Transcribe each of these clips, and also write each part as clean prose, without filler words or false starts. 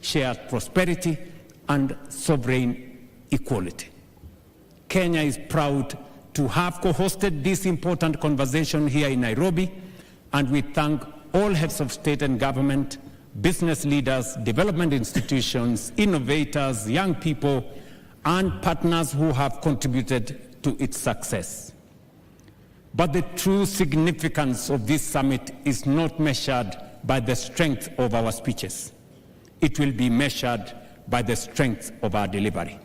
shared prosperity, and sovereign equality. Kenya is proud to have co-hosted this important conversation here in Nairobi, and we thank all heads of state and government, business leaders, development institutions, innovators, young people, and partners who have contributed to its success. But the true significance of this summit is not measured by the strength of our speeches. It will be measured by the strength of our delivery.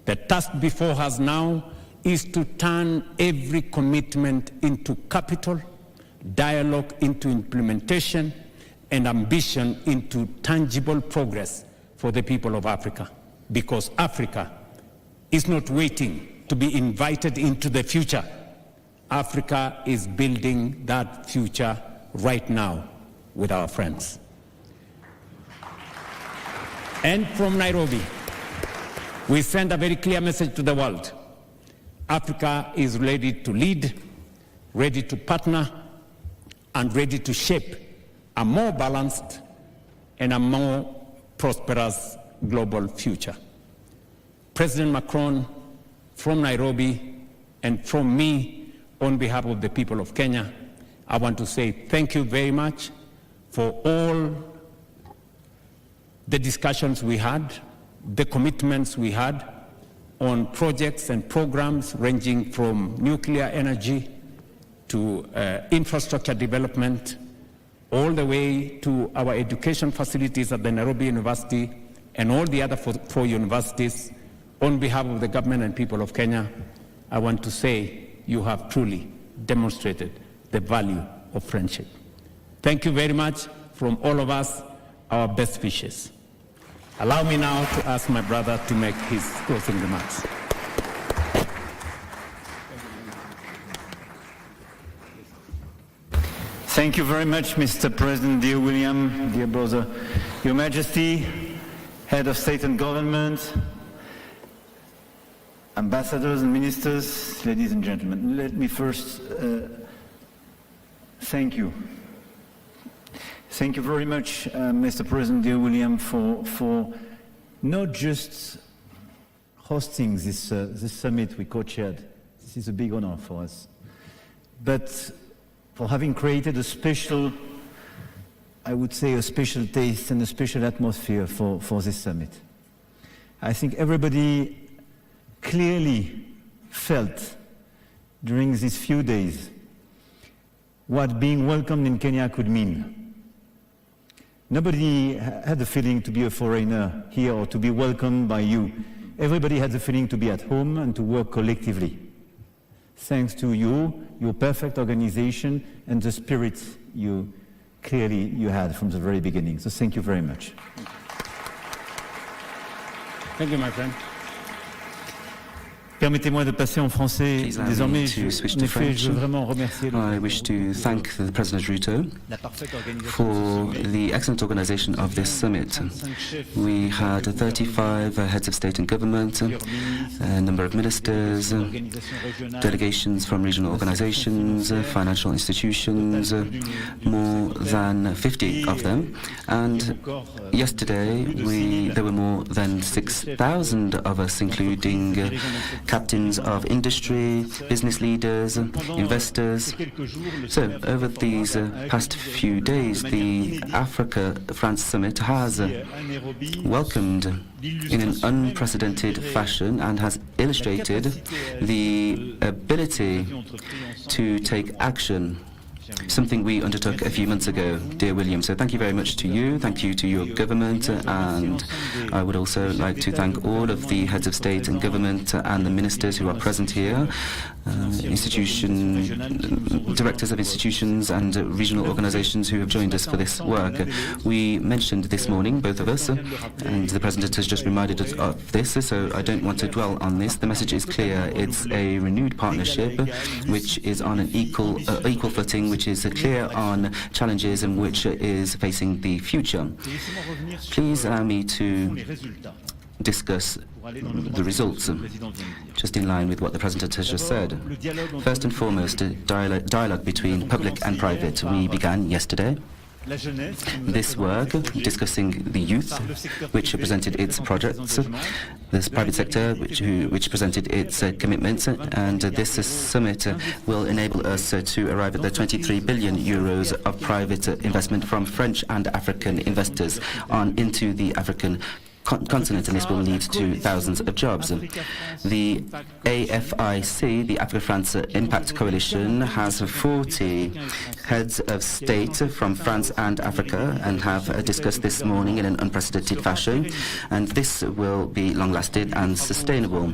The task before us now is to turn every commitment into capital, dialogue into implementation, and ambition into tangible progress for the people of Africa. Because Africa is not waiting to be invited into the future. Africa is building that future right now with our friends. And from Nairobi, we send a very clear message to the world. Africa is ready to lead, ready to partner, and ready to shape a more balanced and a more prosperous global future. President Macron, from Nairobi, and from me, on behalf of the people of Kenya, I want to say thank you very much for all the discussions we had, the commitments we had on projects and programs ranging from nuclear energy to infrastructure development, all the way to our education facilities at the Nairobi University and all the other four universities. On behalf of the government and people of Kenya, I want to say you have truly demonstrated the value of friendship. Thank you very much. From all of us, our best wishes. Allow me now to ask my brother to make his closing remarks. Thank you very much, Mr. President, dear William, dear brother, Your Majesty, Head of State and Government, ambassadors and ministers, ladies and gentlemen. Let me first thank you. Thank you very much, Mr. President, dear William, for not just hosting this summit we co-chaired. This is a big honor for us. But for having created a special, I would say a special taste and a special atmosphere for this summit. I think everybody clearly felt during these few days what being welcomed in Kenya could mean. Nobody had the feeling to be a foreigner here or to be welcomed by you. Everybody had the feeling to be at home and to work collectively. Thanks to you, your perfect organization, and the spirit you had from the very beginning. So thank you very much. Thank you, my friend. Permettez-moi de passer en français désormais. I wish to thank the President Ruto for the excellent organization of this summit. We had 35 heads of state and government, a number of ministers, delegations from regional organizations, financial institutions, more than 50 of them. And yesterday there were more than 6,000 of us, including captains of industry, business leaders, investors. So over these past few days, the Africa-France Summit has welcomed in an unprecedented fashion and has illustrated the ability to take action, something we undertook a few months ago, dear William. So thank you very much to you, thank you to your government, and I would also like to thank all of the heads of state and government and the ministers who are present here, directors of institutions and regional organizations who have joined us for this work. We mentioned this morning, both of us, and the President has just reminded us of this, so I don't want to dwell on this. The message is clear. It's a renewed partnership which is on an equal footing, which is clear on challenges and which is facing the future. Please allow me to discuss the results, just in line with what the President has just said. First and foremost, dialogue between public and private. We began yesterday This work, discussing the youth, which presented its projects, this private sector, which presented its commitments, and this summit will enable us to arrive at the 23 billion euros of private investment from French and African investors into the African continent, and this will lead to thousands of jobs. The AFIC, the Africa-France Impact Coalition, has 40 heads of state from France and Africa and have discussed this morning in an unprecedented fashion, and this will be long-lasting and sustainable.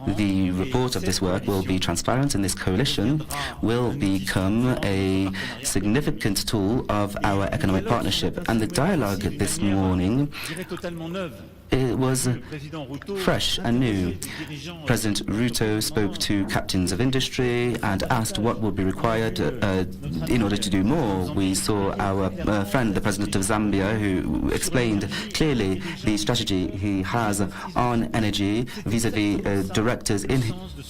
The report of this work will be transparent, and this coalition will become a significant tool of our economic partnership. And the dialogue this morning, it was fresh and new. President Ruto spoke to captains of industry and asked what would be required in order to do more. We saw our friend, the President of Zambia, who explained clearly the strategy he has on energy vis-à-vis directors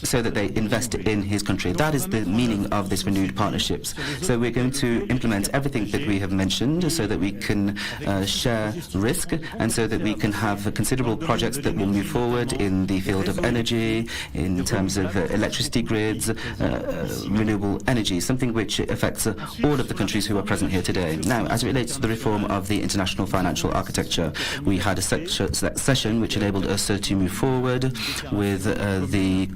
so that they invest in his country. That is the meaning of this renewed partnerships. So we're going to implement everything that we have mentioned so that we can share risk and so that we can have considerable projects that will move forward in the field of energy, in terms of electricity grids, renewable energy, something which affects all of the countries who are present here today. Now, as it relates to the reform of the international financial architecture, we had a session which enabled us to move forward with the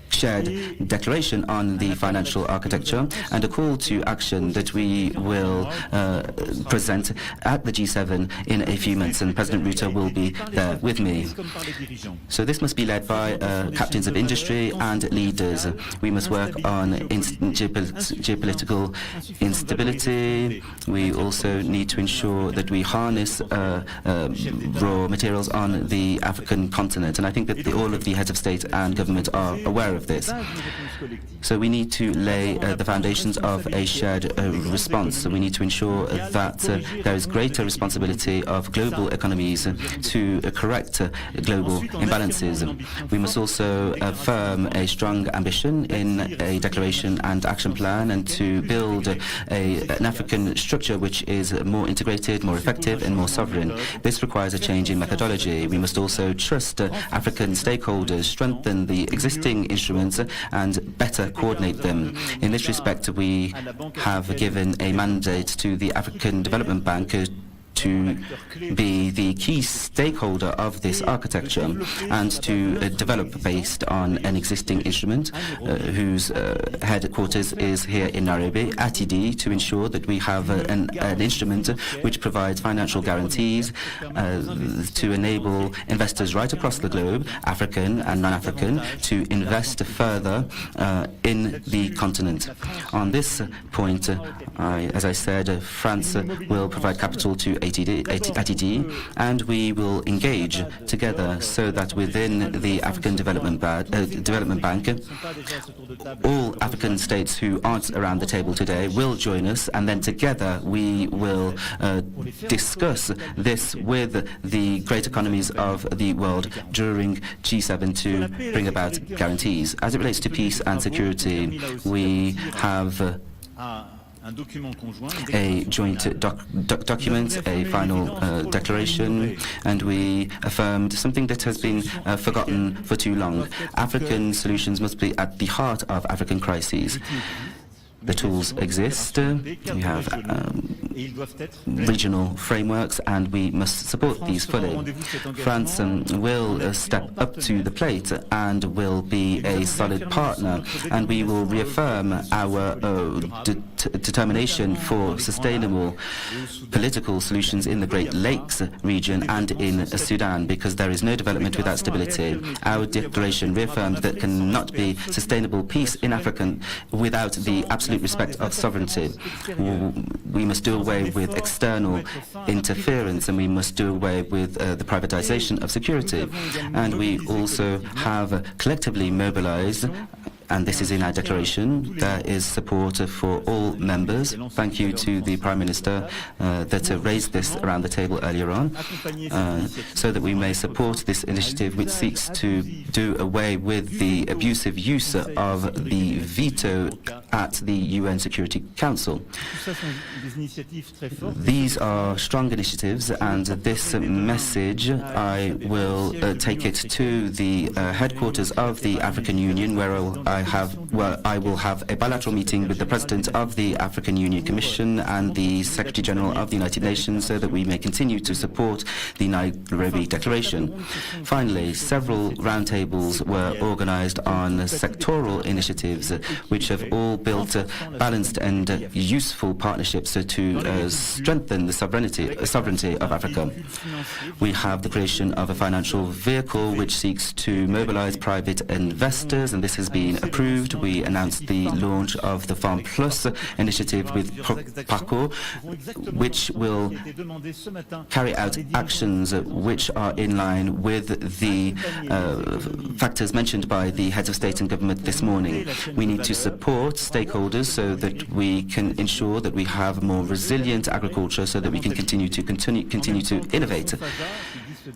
shared declaration on the financial architecture and a call to action that we will present at the G7 in a few months, and President Ruto will be there with me. So this must be led by captains of industry and leaders. We must work on geopolitical instability. We also need to ensure that we harness raw materials on the African continent, and I think that all of the heads of state and government are aware of this. So we need to lay the foundations of a shared response. So we need to ensure that there is greater responsibility of global economies to correct global imbalances. We must also affirm a strong ambition in a declaration and action plan and to build an African structure which is more integrated, more effective and more sovereign. This requires a change in methodology. We must also trust African stakeholders, strengthen the existing instruments and better coordinate them. In this respect, we have given a mandate to the African Development Bank to be the key stakeholder of this architecture and to develop based on an existing instrument whose headquarters is here in Nairobi, ATD, to ensure that we have an instrument which provides financial guarantees to enable investors right across the globe, African and non-African, to invest further in the continent. On this point, as I said, France will provide capital to ATD, and we will engage together so that within the African Development Bank, all African states who aren't around the table today will join us, and then together we will discuss this with the great economies of the world during G7 to bring about guarantees. As it relates to peace and security, we have a joint document, a final declaration, and we affirmed something that has been forgotten for too long. African solutions must be at the heart of African crises. The tools exist. We have regional frameworks, and we must support these fully. France will step up to the plate and will be a solid partner, and we will reaffirm our determination for sustainable political solutions in the Great Lakes region and in Sudan, because there is no development without stability. Our declaration reaffirmed that cannot be sustainable peace in Africa without the absolute respect of sovereignty. We must do away with external interference, and we must do away with the privatization of security. And we also have collectively mobilized and this is in our declaration. There is support for all members. Thank you to the Prime Minister that raised this around the table earlier on, so that we may support this initiative which seeks to do away with the abusive use of the veto at the UN Security Council. These are strong initiatives, and this message, I will take it to the headquarters of the African Union, where I will have a bilateral meeting with the President of the African Union Commission and the Secretary General of the United Nations, so that we may continue to support the Nairobi Declaration. Finally, several roundtables were organized on sectoral initiatives, which have all built balanced and useful partnerships to strengthen the sovereignty of Africa. We have the creation of a financial vehicle which seeks to mobilize private investors, and this has been approved. We announced the launch of the Farm Plus initiative with PACO, which will carry out actions which are in line with the factors mentioned by the heads of state and government this morning. We need to support stakeholders so that we can ensure that we have more resilient agriculture, so that we can continue to innovate.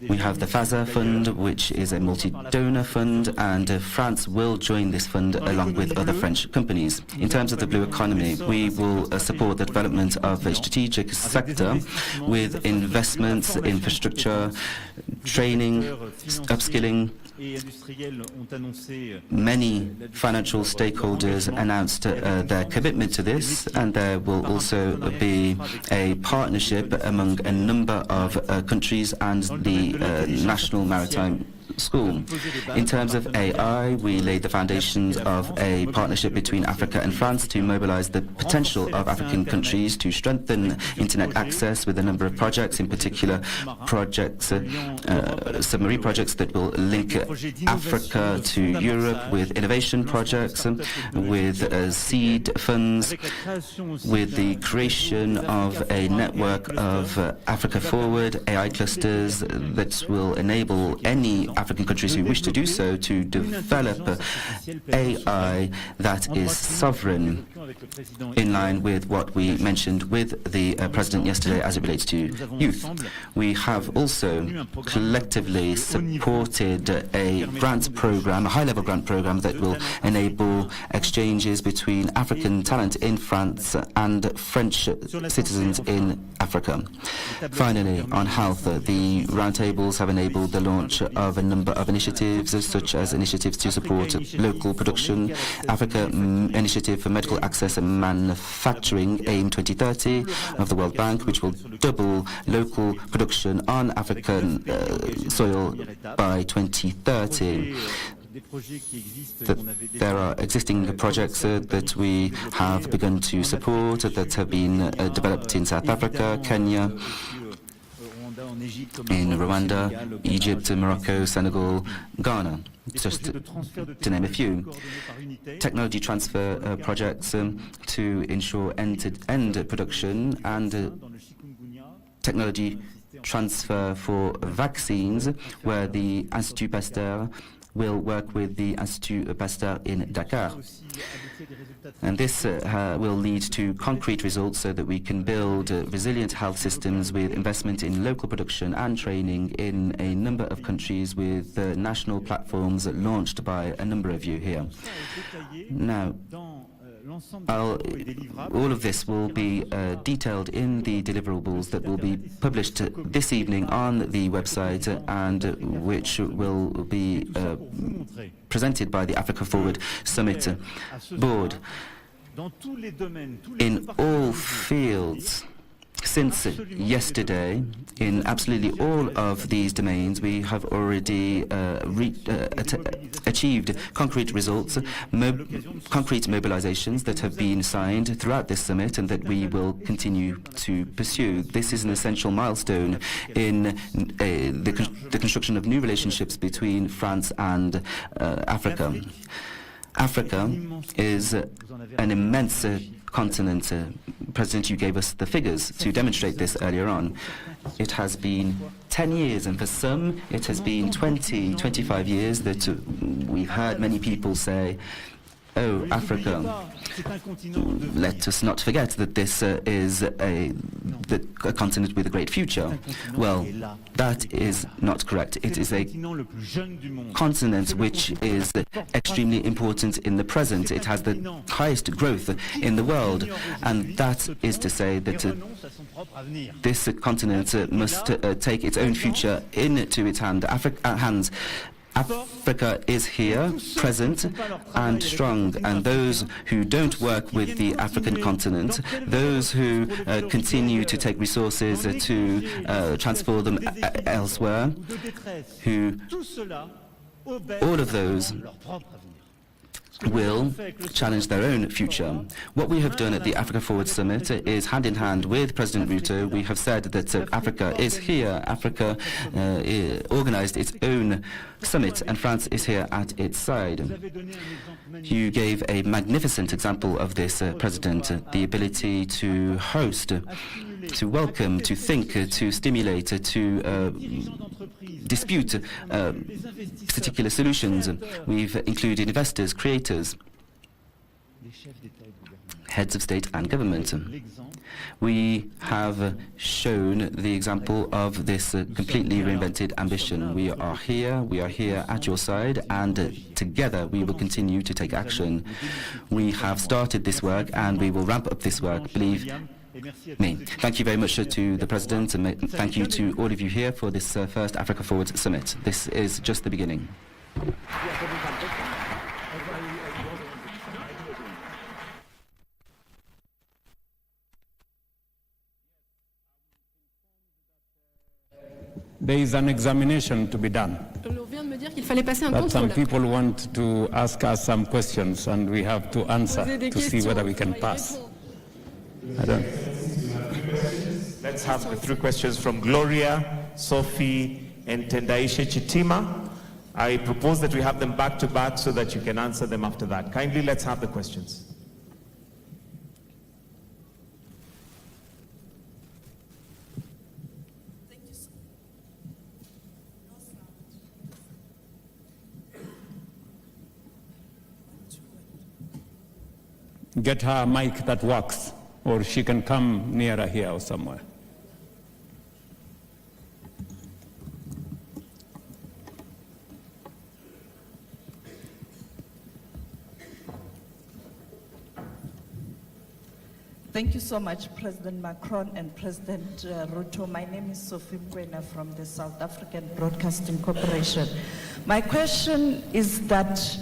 We have the FASA fund, which is a multi-donor fund, and France will join this fund along with other French companies. In terms of the blue economy, we will support the development of a strategic sector with investments, infrastructure, training, upskilling. Many financial stakeholders announced their commitment to this, and there will also be a partnership among a number of countries and the National Maritime School. In terms of AI, we laid the foundations of a partnership between Africa and France to mobilize the potential of African countries to strengthen internet access with a number of projects, in particular projects, submarine projects that will link Africa to Europe, with innovation projects, with seed funds, with the creation of a network of Africa Forward AI clusters that will enable any African countries who wish to do so to develop AI that is sovereign, in line with what we mentioned with the President yesterday as it relates to youth. We have also collectively supported a grant program, a high-level grant program that will enable exchanges between African talent in France and French citizens in Africa. Finally, on health, the roundtables have enabled the launch of a number of initiatives, such as initiatives to support local production, Africa Initiative for Medical Access and Manufacturing, AIM 2030 of the World Bank, which will double local production on African soil by 2030. There are existing projects that we have begun to support, that have been developed in South Africa, Kenya, in Rwanda, Egypt, Morocco, Senegal, Ghana, just to name a few. Technology transfer projects to ensure end-to-end production, and technology transfer for vaccines, where the Institut Pasteur will work with the Institut Pasteur in Dakar. And this will lead to concrete results, so that we can build resilient health systems with investment in local production and training in a number of countries, with national platforms launched by a number of you here. Now, all of this will be detailed in the deliverables that will be published this evening on the website, and which will be presented by the Africa Forward Summit Board. In all fields, since yesterday, in absolutely all of these domains, we have already achieved concrete results, concrete mobilizations that have been signed throughout this summit, and that we will continue to pursue. This is an essential milestone in the construction of new relationships between France and Africa. Africa is an immense continent. President, you gave us the figures to demonstrate this earlier on. It has been 10 years, and for some it has been 20, 25 years that we've heard many people say Oh, Africa. Let us not forget that this is a continent with a great future. Well, that is not correct. It is a continent which is extremely important in the present. It has the highest growth in the world, and that is to say that this continent must take its own future into its hands. Africa is here, present and strong, and those who don't work with the African continent, those who continue to take resources to transfer them elsewhere, all of those will challenge their own future. What we have done at the Africa Forward Summit is hand in hand with President Ruto. We have said that Africa is here. Africa organized its own summit, and France is here at its side. You gave a magnificent example of this, President, the ability to host, to welcome, to think, to stimulate, to dispute particular solutions. We've included investors, creators, heads of state and government. We have shown the example of this completely reinvented ambition. We are here at your side, and together we will continue to take action. We have started this work and we will ramp up this work, believe me. Thank you very much to the President, and thank you to all of you here for this first Africa Forward Summit. This is just the beginning. There is an examination to be done. But some people want to ask us some questions, and we have to answer to see whether we can pass. Let's have the 3 questions from Gloria, Sophie, and Tendaisha Chitima. I propose that we have them back to back so that you can answer them after that. Kindly, let's have the questions. Get her a mic that works, or she can come nearer here or somewhere. Thank you so much, President Macron and President Ruto. My name is Sophie Mkwena from the South African Broadcasting Corporation. My question is that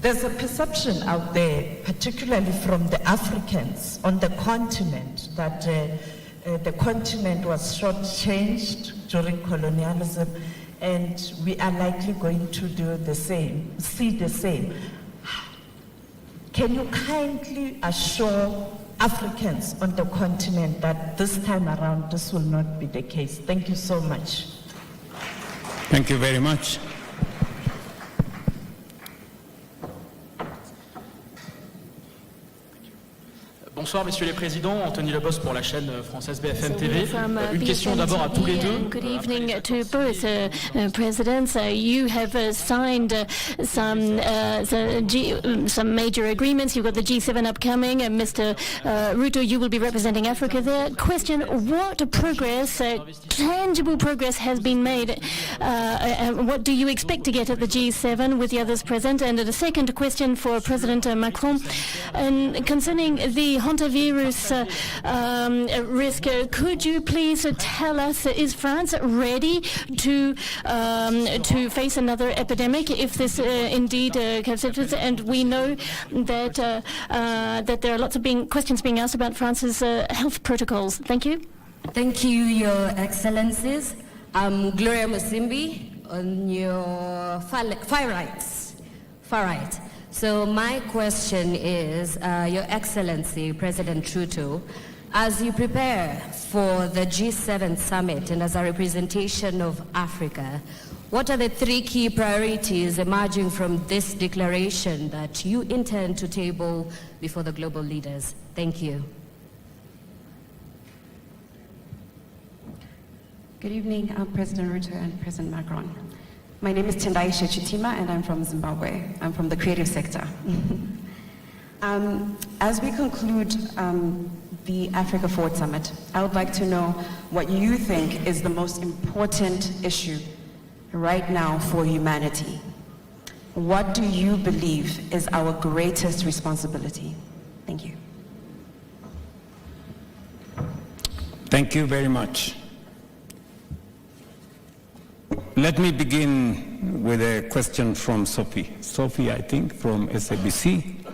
there's a perception out there, particularly from the Africans on the continent, that the continent was shortchanged during colonialism, and we are likely going to do the same, see the same. Can you kindly assure Africans on the continent that this time around this will not be the case? Thank you so much. Thank you very much. Bonsoir, messieurs les présidents. Anthony Lebosse pour la chaîne française BFM TV. Une question d'abord à tous les deux. Good evening to both presidents. You have signed some major agreements. You've got the G7 upcoming, and Mr. Ruto, you will be representing Africa there. Question: what progress, tangible progress, has been made? What do you expect to get at the G7 with the others present? And the second question for President Macron, and concerning the hantavirus risk, could you please tell us, is France ready to face another epidemic if this indeed comes? And we know that that there are lots of questions being asked about France's health protocols. Thank you. Thank you, Your Excellencies. I'm Gloria Musimbi on your far right. So my question is, Your Excellency, President Ruto, as you prepare for the G7 summit and as a representation of Africa, what are the 3 key priorities emerging from this declaration that you intend to table before the global leaders? Thank you. Good evening, President Ruto and President Macron. My name is Tendaisha Chitima, and I'm from Zimbabwe. I'm from the creative sector. As we conclude the Africa Forward Summit, I would like to know what you think is the most important issue right now for humanity. What do you believe is our greatest responsibility? Thank you. Thank you very much. Let me begin with a question from Sophie. Sophie, I think, from SABC.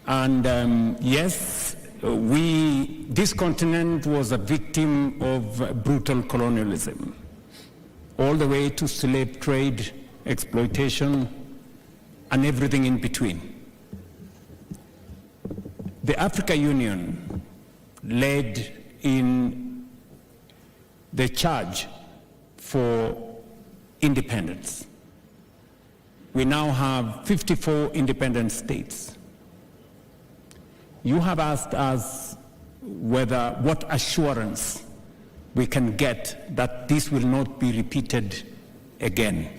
And yes, this continent was a victim of brutal colonialism, all the way to slave trade, exploitation, and everything in between. The African Union led in the charge for independence. We now have 54 independent states. You have asked us what assurance we can get that this will not be repeated again.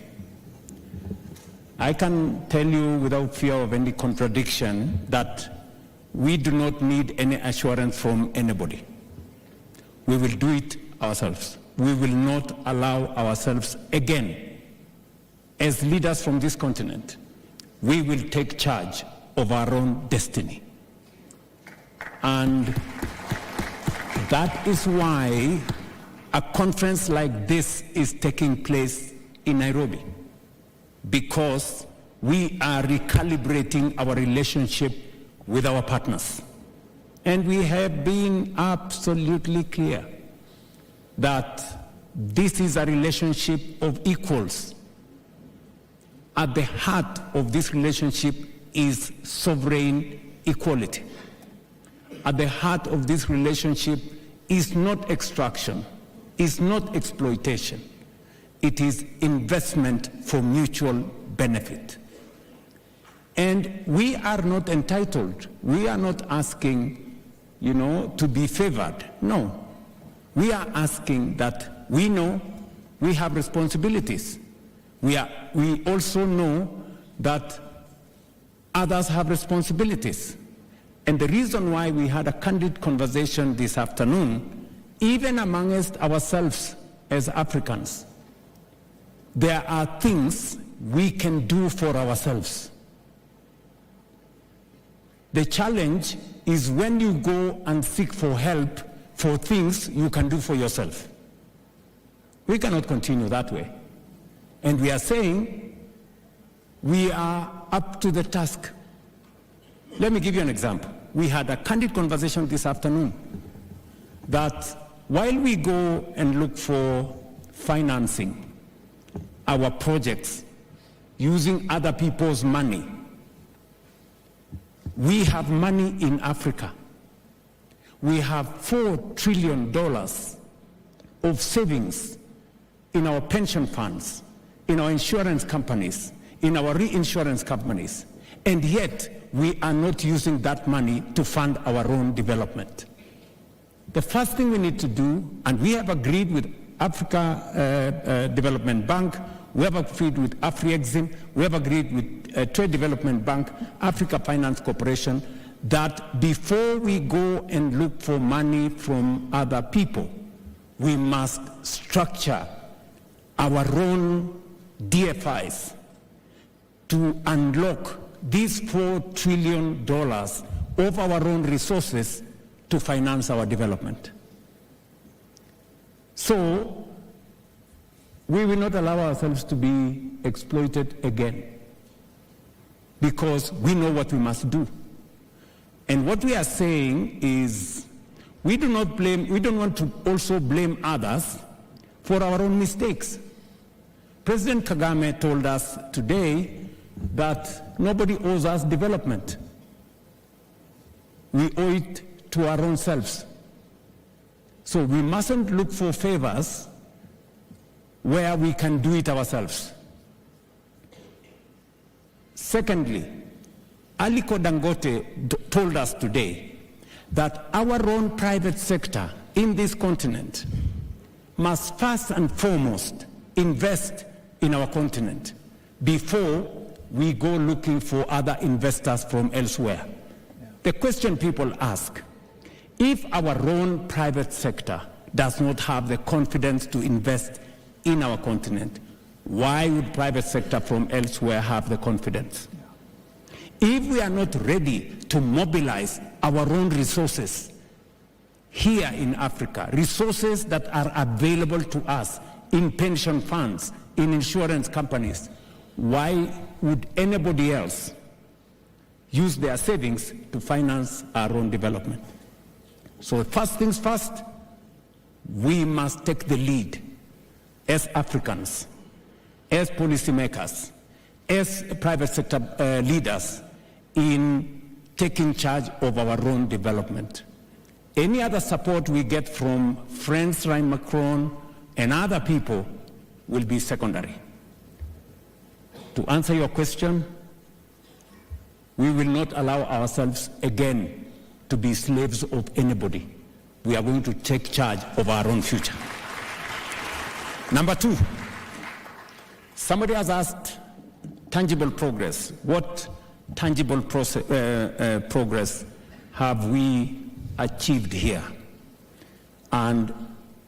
I can tell you without fear of any contradiction that we do not need any assurance from anybody. We will do it ourselves. We will not allow ourselves again, as leaders from this continent, we will take charge of our own destiny. And that is why a conference like this is taking place in Nairobi, because we are recalibrating our relationship with our partners. And we have been absolutely clear that this is a relationship of equals. At the heart of this relationship is sovereign equality. At the heart of this relationship is not extraction, is not exploitation. It is investment for mutual benefit. And we are not entitled. We are not asking, to be favored. No. We are asking that we know we have responsibilities. We also know that others have responsibilities. And the reason why we had a candid conversation this afternoon, even amongst ourselves as Africans, there are things we can do for ourselves. The challenge is when you go and seek for help for things you can do for yourself. We cannot continue that way. And we are saying we are up to the task. Let me give you an example. We had a candid conversation this afternoon that while we go and look for financing our projects using other people's money, we have money in Africa. We have $4 trillion of savings in our pension funds, in our insurance companies, in our reinsurance companies, and yet we are not using that money to fund our own development. The first thing we need to do, and we have agreed with Africa Development Bank, we have agreed with Afri-Exim, we have agreed with Trade Development Bank, Africa Finance Corporation, that before we go and look for money from other people, we must structure our own DFIs to unlock these $4 trillion of our own resources to finance our development. So, we will not allow ourselves to be exploited again, because we know what we must do. And what we are saying is, we don't want to also blame others for our own mistakes. President Kagame told us today that nobody owes us development. We owe it to our own selves. So we mustn't look for favors where we can do it ourselves. Secondly, Aliko Dangote told us today that our own private sector in this continent must first and foremost invest in our continent before we go looking for other investors from elsewhere. The question people ask, if our own private sector does not have the confidence to invest in our continent, why would private sector from elsewhere have the confidence? If we are not ready to mobilize our own resources here in Africa, resources that are available to us in pension funds, in insurance companies, why would anybody else use their savings to finance our own development? So first things first, we must take the lead as Africans, as policymakers, as private sector leaders in taking charge of our own development. Any other support we get from friends like Macron and other people will be secondary. To answer your question, we will not allow ourselves again to be slaves of anybody. We are going to take charge of our own future. Number two, somebody has asked tangible progress. What tangible progress have we achieved here? And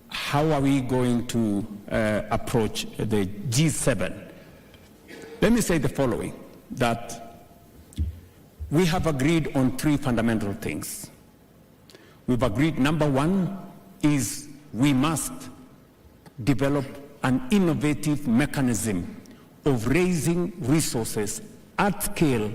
how are we going to approach the G7? Let me say the following, that we have agreed on three fundamental things. We've agreed, number one is we must develop an innovative mechanism of raising resources at scale,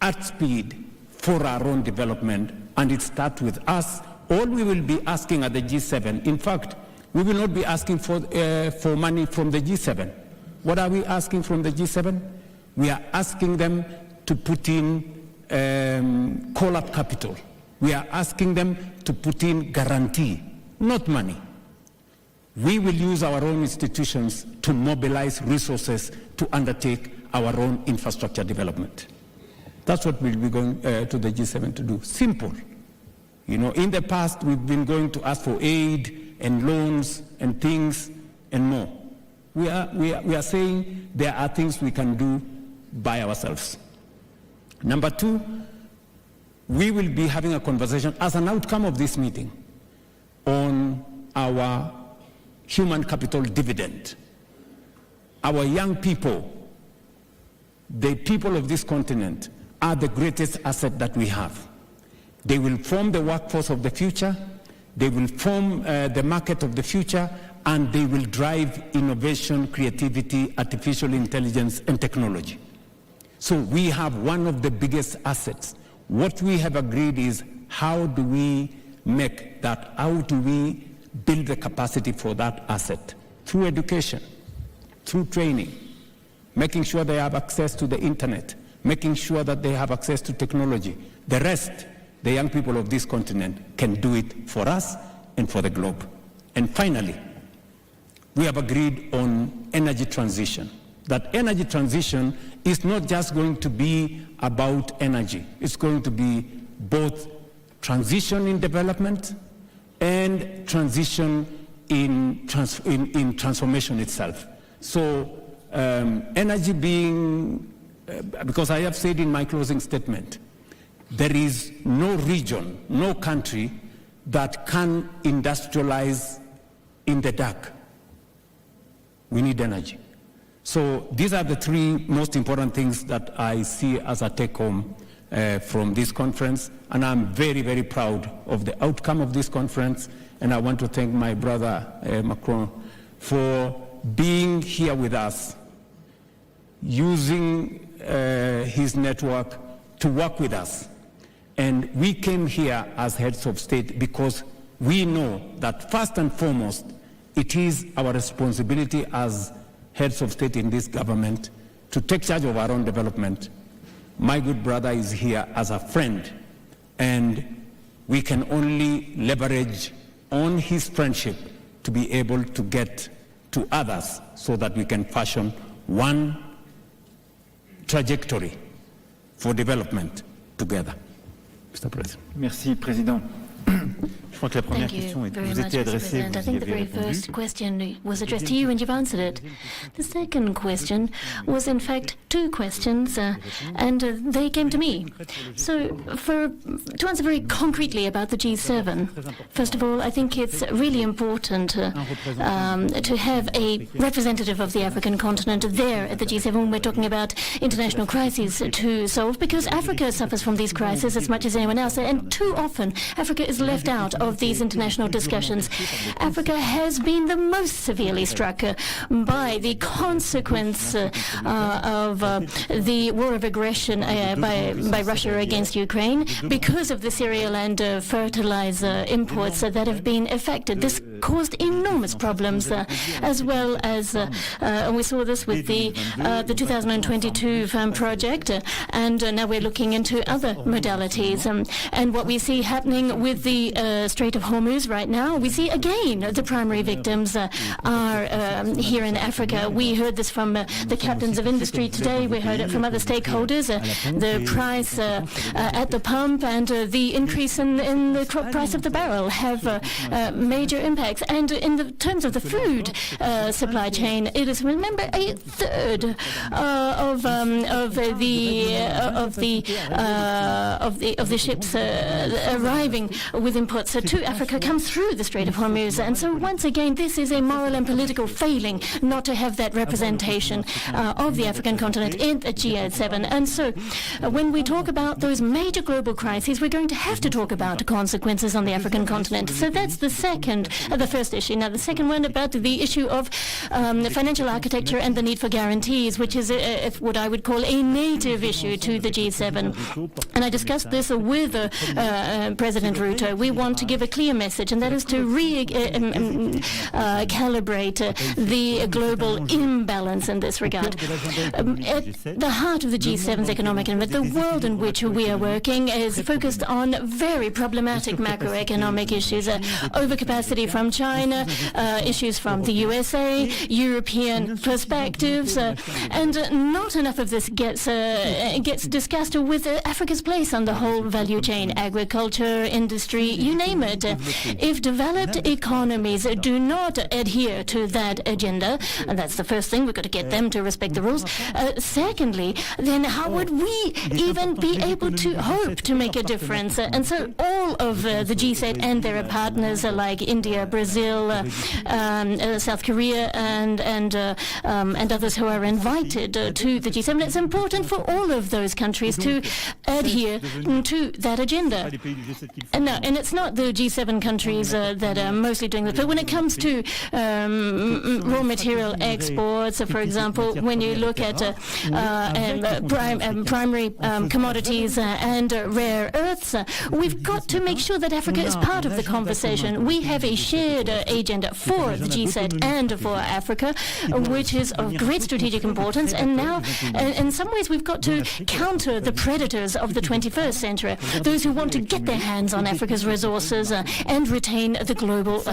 at speed, for our own development, and it starts with us. All we will be asking at the G7, in fact, we will not be asking for money from the G7. What are we asking from the G7? We are asking them to put in call-up capital. We are asking them to put in guarantee, not money. We will use our own institutions to mobilize resources to undertake our own infrastructure development. That's what we'll be going to the G7 to do. Simple. You know, in the past, we've been going to ask for aid and loans and things and more. We are saying there are things we can do by ourselves. Number two, we will be having a conversation as an outcome of this meeting on our human capital dividend. Our young people, the people of this continent, are the greatest asset that we have. They will form the workforce of the future, they will form the market of the future, and they will drive innovation, creativity, artificial intelligence, and technology. So we have one of the biggest assets. What we have agreed is, how do we make that, how do we build the capacity for that asset? Through education, through training, making sure they have access to the internet, making sure that they have access to technology. The rest, the young people of this continent can do it for us and for the globe. And finally, we have agreed on energy transition. That energy transition is not just going to be about energy. It's going to be both transition in development and transition in transformation itself. So energy being, because I have said in my closing statement, there is no region, no country that can industrialize in the dark. We need energy. So these are the three most important things that I see as a take-home from this conference, and I'm very, very proud of the outcome of this conference, and I want to thank my brother Macron for being here with us, using his network to work with us. And we came here as heads of state because we know that first and foremost, it is our responsibility as heads of state in this government to take charge of our own development. My good brother is here as a friend, and we can only leverage on his friendship to be able to get to others so that we can fashion one trajectory for development together. Mr. President. Merci, Président. Je crois que la première question vous était adressée, I think the very first question was addressed to you and you've answered it. The second question was in fact two questions and they came to me. So to answer very concretely about the G7, first of all, I think it's really important to have a representative of the African continent there at the G7 when we're talking about international crises to solve, because Africa suffers from these crises as much as anyone else, and too often Africa is left out of these international discussions. Africa has been the most severely struck by the consequence of the war of aggression by Russia against Ukraine because of the cereal and fertilizer imports that have been affected. This caused enormous problems, as well as we saw this with the 2022 farm project, and now we're looking into other modalities. And what we see happening with the Strait of Hormuz right now, we see again the primary victims are here in Africa. We heard this from the captains of industry today. We heard it from other stakeholders. The price at the pump and the increase in the price of the barrel have major impacts. And in the terms of the food supply chain, it is, remember, a third of the ships arriving with imports to Africa come through the Strait of Hormuz. And so once again, this is a moral and political failing not to have that representation of the African continent in the G7. And so when we talk about those major global crises, we're going to have to talk about consequences on the African continent. So that's the first issue. Now, the second one about the issue of financial architecture and the need for guarantees, which is what I would call a native issue to the G7. And I discussed this with President Ruto. We want to give a clear message, and that is to calibrate the global imbalance in this regard. At the heart of the G7's economic environment, the world in which we are working is focused on very problematic macroeconomic issues, overcapacity from China, issues from the USA, European perspectives, and not enough of this gets discussed with Africa's place on the whole value chain, agriculture, industry, you name it. If developed economies do not adhere to that agenda, and that's the first thing, we've got to get them to respect the rules. Secondly, then how would we even be able to hope to make a difference? And so all of the G7 and their partners like India, Brazil, South Korea, and others who are invited to the G7, it's important for all of those countries to adhere to that agenda. And it's not the G7 countries that are mostly doing this, but when it comes to raw material exports, for example, when you look at primary commodities and rare earths, we've got to make sure that Africa is part of the conversation. We have a shared agenda for the G7 and for Africa, which is of great strategic importance. And now, in some ways, we've got to counter the predators of the 21st century, those who want to get their hands on Africa's resources and retain the global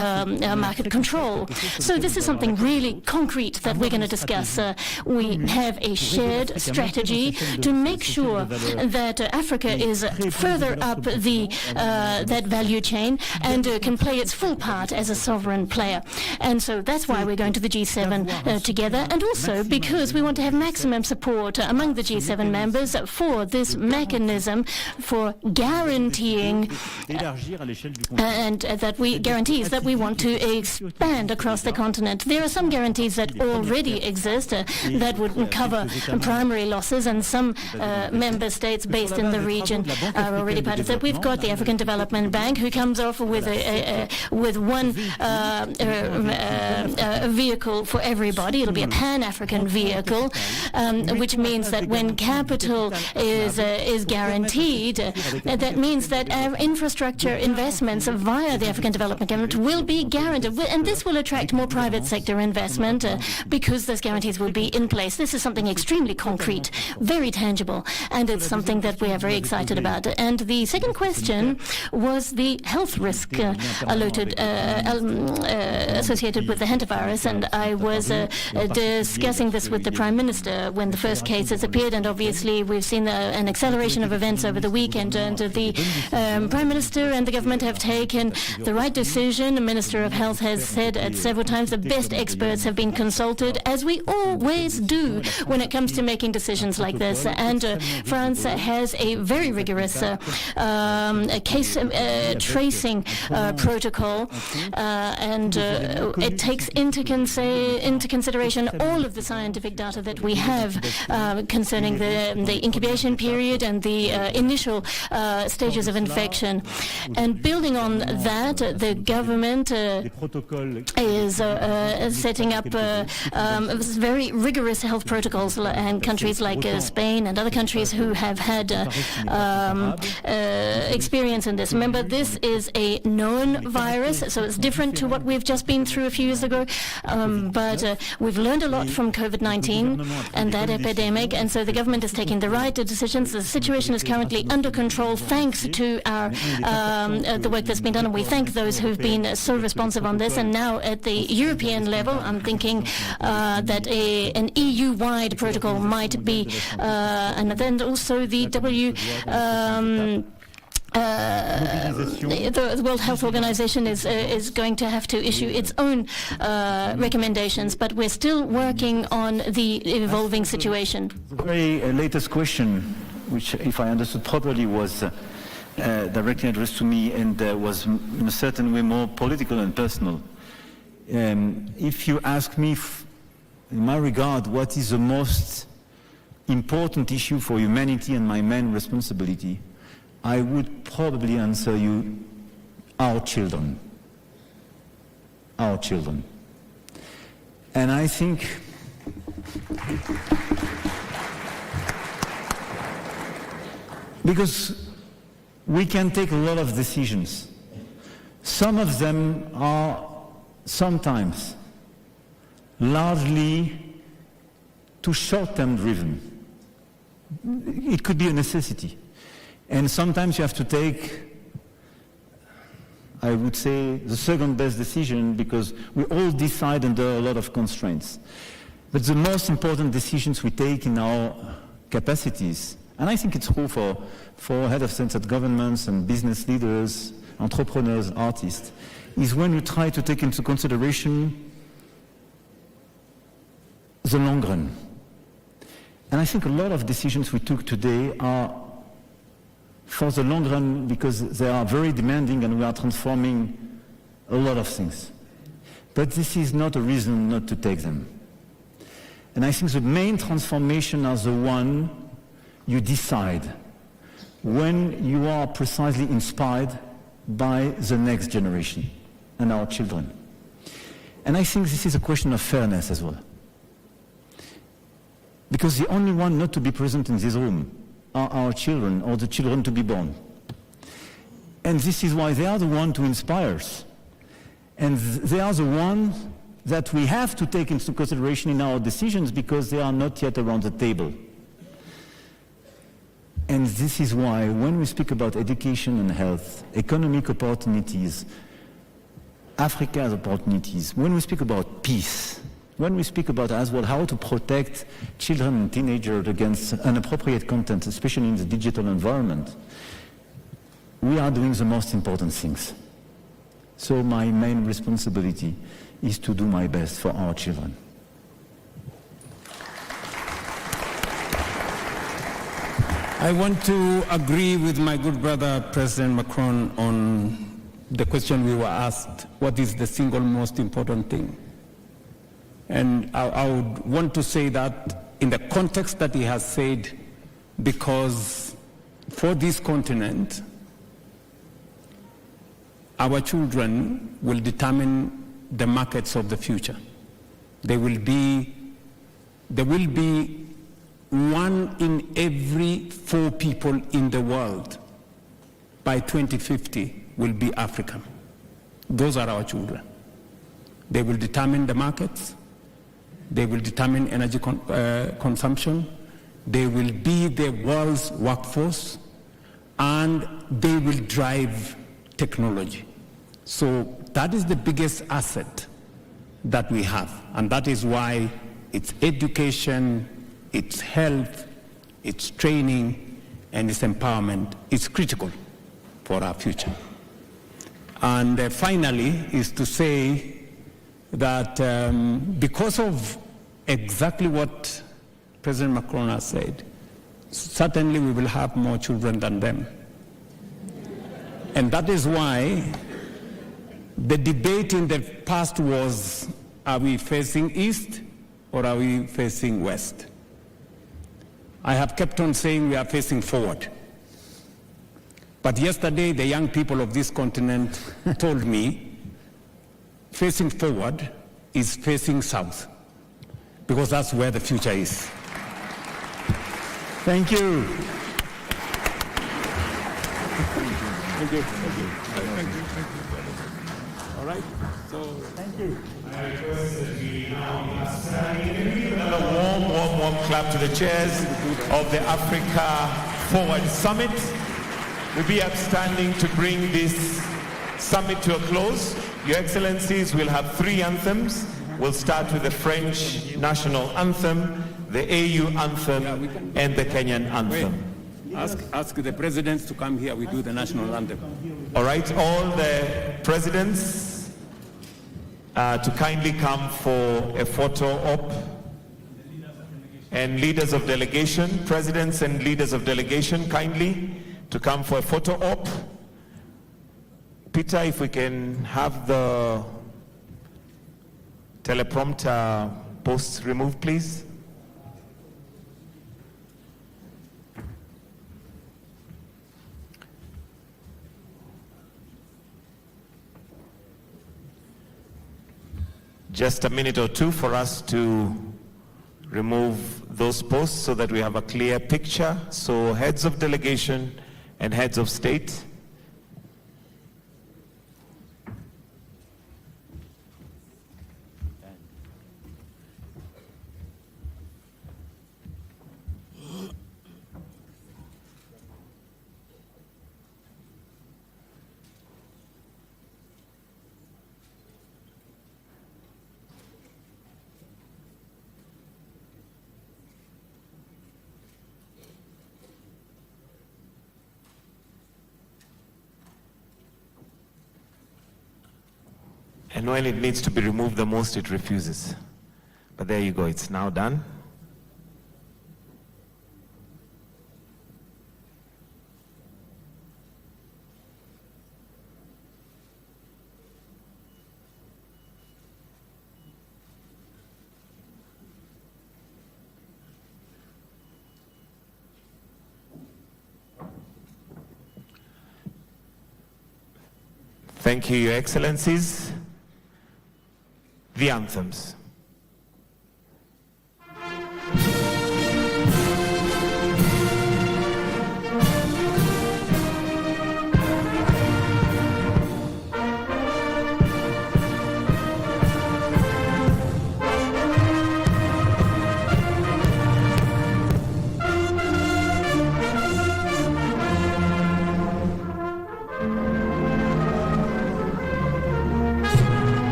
market control. So this is something really concrete that we're going to discuss. We have a shared strategy to make sure that Africa is further up that value chain and can play its full part as a sovereign player. And so that's why we're going to the G7 together, and also because we want to have maximum support among the G7 members for this mechanism for guaranteeing guarantees that we want to expand across the continent. There are some guarantees that already exist that would cover primary losses, and some member states based in the region are already part of that. We've got the African Development Bank, who comes off with one vehicle for everybody. It'll be a pan-African vehicle, which means that when capital is guaranteed, that means that our infrastructure investments via the African Development Government will be guaranteed, and this will attract more private sector investment because those guarantees will be in place. This is something extremely concrete, very tangible, and it's something that we are very excited about. And the second question was the health risk associated with the hantavirus, and I was discussing this with the Prime Minister when the first cases appeared, and obviously we've seen an acceleration of events over the weekend, and the Prime Minister and the government have taken the right decision. The Minister of Health has said at several times the best experts have been consulted, as we always do when it comes to making decisions like this, and France has a very rigorous case tracing protocol, and it takes into consideration all of the scientific data that we have concerning the incubation period and the initial stages of infection. And building on that, the government is setting up very rigorous health protocols, and countries like Spain and other countries who have had experience in this. Remember, this is a known virus, so it's different to what we've just been through a few years ago, but we've learned a lot from COVID-19 and that epidemic, and so the government is taking the right decisions. The situation is currently under control thanks to our the work that's been done, and we thank those who've been so responsive on this. And now at the European level, I'm thinking that an EU-wide protocol might be, and then also the the World Health Organization is going to have to issue its own recommendations, but we're still working on the evolving situation. The very latest question, which, if I understood properly, was directly addressed to me and was in a certain way more political and personal. If you ask me, in my regard, what is the most important issue for humanity and my main responsibility, I would probably answer you, our children. Our children. And I think because we can take a lot of decisions. Some of them are sometimes largely too short-term driven. It could be a necessity. And sometimes you have to take, I would say, the second best decision, because we all decide under a lot of constraints. But the most important decisions we take in our capacities, and I think it's true for head of state at governments and business leaders, entrepreneurs, artists, is when you try to take into consideration the long run. And I think a lot of decisions we took today are for the long run because they are very demanding and we are transforming a lot of things. But this is not a reason not to take them. And I think the main transformation are the one you decide when you are precisely inspired by the next generation and our children. And I think this is a question of fairness as well. Because the only one not to be present in this room are our children, or the children to be born. And this is why they are the ones to inspire us. And they are the ones that we have to take into consideration in our decisions because they are not yet around the table. And this is why when we speak about education and health, economic opportunities, Africa's opportunities, when we speak about peace, when we speak about as well how to protect children and teenagers against inappropriate content, especially in the digital environment, we are doing the most important things. So my main responsibility is to do my best for our children. I want to agree with my good brother, President Macron, on the question we were asked, what is the single most important thing? And I would want to say that in the context that he has said, because for this continent, our children will determine the markets of the future. There will be 1 in every 4 people in the world by 2050 will be African. Those are our children. They will determine the markets. They will determine energy consumption. They will be the world's workforce, and they will drive technology. So that is the biggest asset that we have, and that is why it's education, it's health, it's training, and its empowerment is critical for our future. And finally is to say that because of exactly what President Macron has said, certainly we will have more children than them. And that is why the debate in the past was, are we facing east or are we facing west? I have kept on saying we are facing forward. But yesterday, the young people of this continent told me facing forward is facing south, because that's where the future is. Thank you. Thank you. Thank you. Thank you. Thank you. All right. So thank you. I request that we now be standing. Another warm clap to the chairs of the Africa Forward Summit. We'll be upstanding to bring this summit to a close. Your Excellencies, we'll have 3 anthems. We'll start with the French national anthem, the AU anthem, and the Kenyan anthem. Ask the presidents to come here. We do the national anthem. All right, all the presidents to kindly come for a photo op, and leaders of delegation, presidents and leaders of delegation, kindly to come for a photo op. Peter, if we can have the teleprompter posts removed, please. Just a minute or two for us to remove those posts so that we have a clear picture. So heads of delegation and heads of state. And when it needs to be removed the most, it refuses. But there you go, it's now done. Thank you, Your Excellencies. The anthems.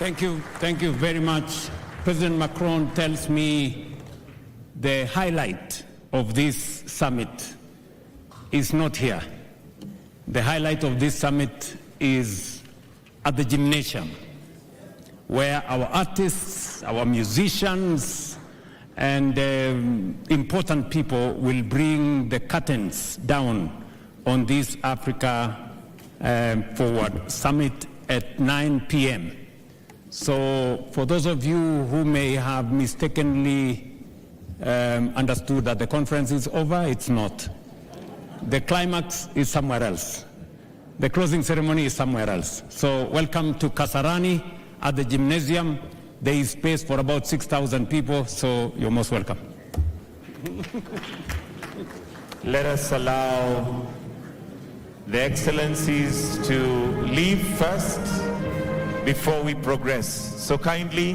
Thank you very much. President Macron tells me the highlight of this summit is not here. The highlight of this summit is at the gymnasium, where our artists, our musicians, and important people will bring the curtains down on this Africa Forward Summit at 9 p.m. So for those of you who may have mistakenly understood that the conference is over, it's not. The climax is somewhere else. The closing ceremony is somewhere else. So welcome to Kasarani at the gymnasium. There is space for about 6,000 people, so you're most welcome. Let us allow the Excellencies to leave first before we progress. So kindly,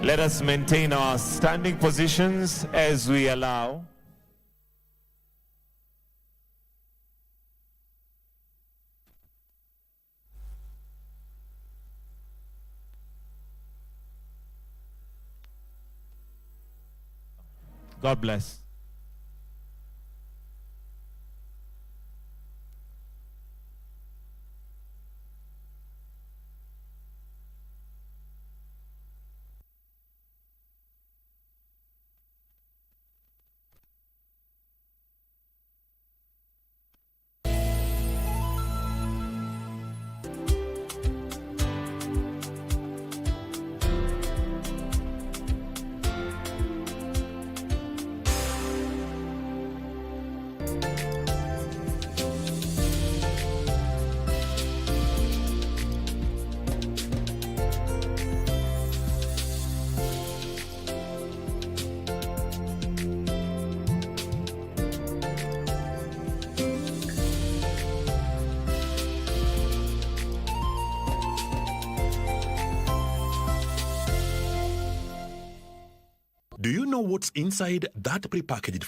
let us maintain our standing positions as we allow God bless. Do you know what's inside that prepackaged